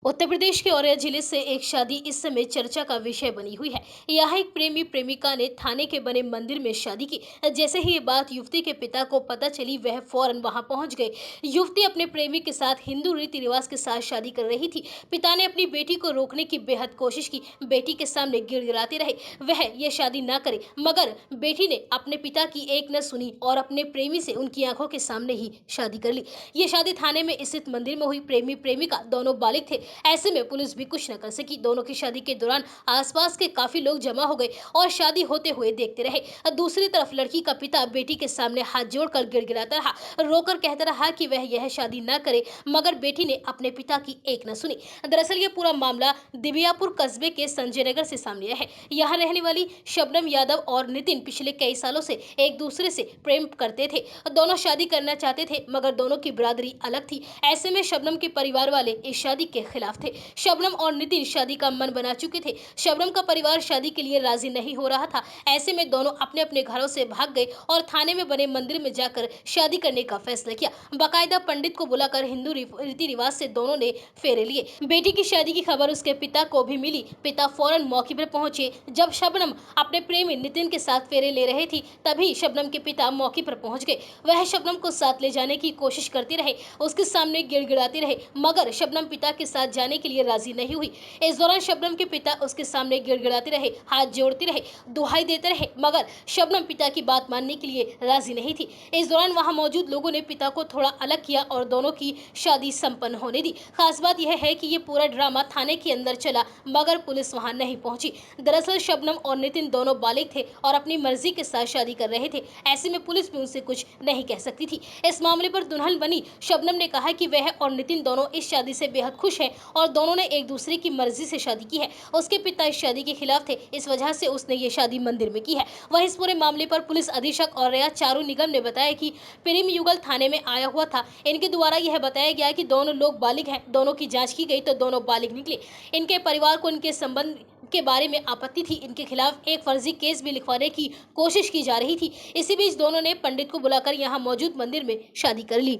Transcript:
उत्तर प्रदेश के औरैया जिले से एक शादी इस समय चर्चा का विषय बनी हुई है। यहाँ एक प्रेमी प्रेमिका ने थाने के बने मंदिर में शादी की। जैसे ही ये बात युवती के पिता को पता चली, वह फौरन वहां पहुंच गए। युवती अपने प्रेमी के साथ हिंदू रीति रिवाज के साथ शादी कर रही थी। पिता ने अपनी बेटी को रोकने की बेहद कोशिश की, बेटी के सामने गिड़गिड़ाते रहे वह ये शादी ना करे, मगर बेटी ने अपने पिता की एक न सुनी और अपने प्रेमी से उनकी आंखों के सामने ही शादी कर ली। ये शादी थाने में स्थित मंदिर में हुई। प्रेमी प्रेमिका दोनों बालिग थे। ऐसे में पुलिस भी कुछ न कर सकी। दोनों की शादी के दौरान आसपास के काफी लोग जमा हो गए और शादी होते हुए देखते रहे। दूसरी तरफ लड़की का पिता बेटी के सामने हाथ जोड़कर गिड़गिड़ाता रहा, रोकर कहता रहा कि वह यह शादी न करे, मगर बेटी ने अपने पिता की एक न सुनी। दरअसल ये पूरा मामला दिबियापुर कस्बे के संजय नगर से सामने आया है। यहाँ रहने वाली शबनम यादव और नितिन पिछले कई सालों से एक दूसरे से प्रेम करते थे। दोनों शादी करना चाहते थे, मगर दोनों की बिरादरी अलग थी। ऐसे में शबनम के परिवार वाले इस शादी के खिलाफ थे। शबनम और नितिन शादी का मन बना चुके थे। शबनम का परिवार शादी के लिए राजी नहीं हो रहा था। ऐसे में दोनों अपने अपने घरों से भाग गए और थाने में बने मंदिर में जाकर शादी करने का फैसला किया। बाकायदा पंडित को बुलाकर हिंदू रीति रिवाज से दोनों ने फेरे लिए। बेटी की शादी की खबर उसके पिता को भी मिली। पिता फौरन मौके पर पहुंचे। जब शबनम अपने प्रेमी नितिन के साथ फेरे ले रहे थी, तभी शबनम के पिता मौके पर पहुंच गए। वह शबनम को साथ ले जाने की कोशिश करते रहे, उसके सामने गिड़गिड़ाते रहे, मगर शबनम पिता के साथ जाने के लिए राजी नहीं हुई। इस दौरान शबनम के पिता उसके सामने गिड़गिड़ाते रहे, हाथ जोड़ते रहे, दुहाई देते रहे, मगर शबनम पिता की बात मानने के लिए राजी नहीं थी। इस दौरान वहां मौजूद लोगों ने पिता को थोड़ा अलग किया और दोनों की शादी संपन्न होने दी। खास बात यह है कि ये पूरा ड्रामा थाने के अंदर चला, मगर पुलिस वहां नहीं पहुंची। दरअसल शबनम और नितिन दोनों बालिग थे और अपनी मर्जी के साथ शादी कर रहे थे। ऐसे में पुलिस भी उनसे कुछ नहीं कह सकती थी। इस मामले पर दुल्हन बनी शबनम ने कहा कि वह और नितिन दोनों इस शादी से बेहद खुश हैं और दोनों ने एक दूसरे की मर्जी से शादी की है। उसके पिता इस शादी के खिलाफ थे, इस वजह से उसने ये शादी मंदिर में की है। वहीं इस पूरे मामले पर पुलिस अधीक्षक औरैया चारू निगम ने बताया कि प्रेम युगल थाने में आया हुआ था। इनके द्वारा यह बताया गया कि दोनों लोग बालिग हैं। दोनों की जांच की गई तो दोनों बालिग निकले। इनके परिवार को इनके संबंध के बारे में आपत्ति थी। इनके खिलाफ एक फर्जी केस भी लिखवाने की कोशिश की जा रही थी। इसी बीच दोनों ने पंडित को बुलाकर यहाँ मौजूद मंदिर में शादी कर ली।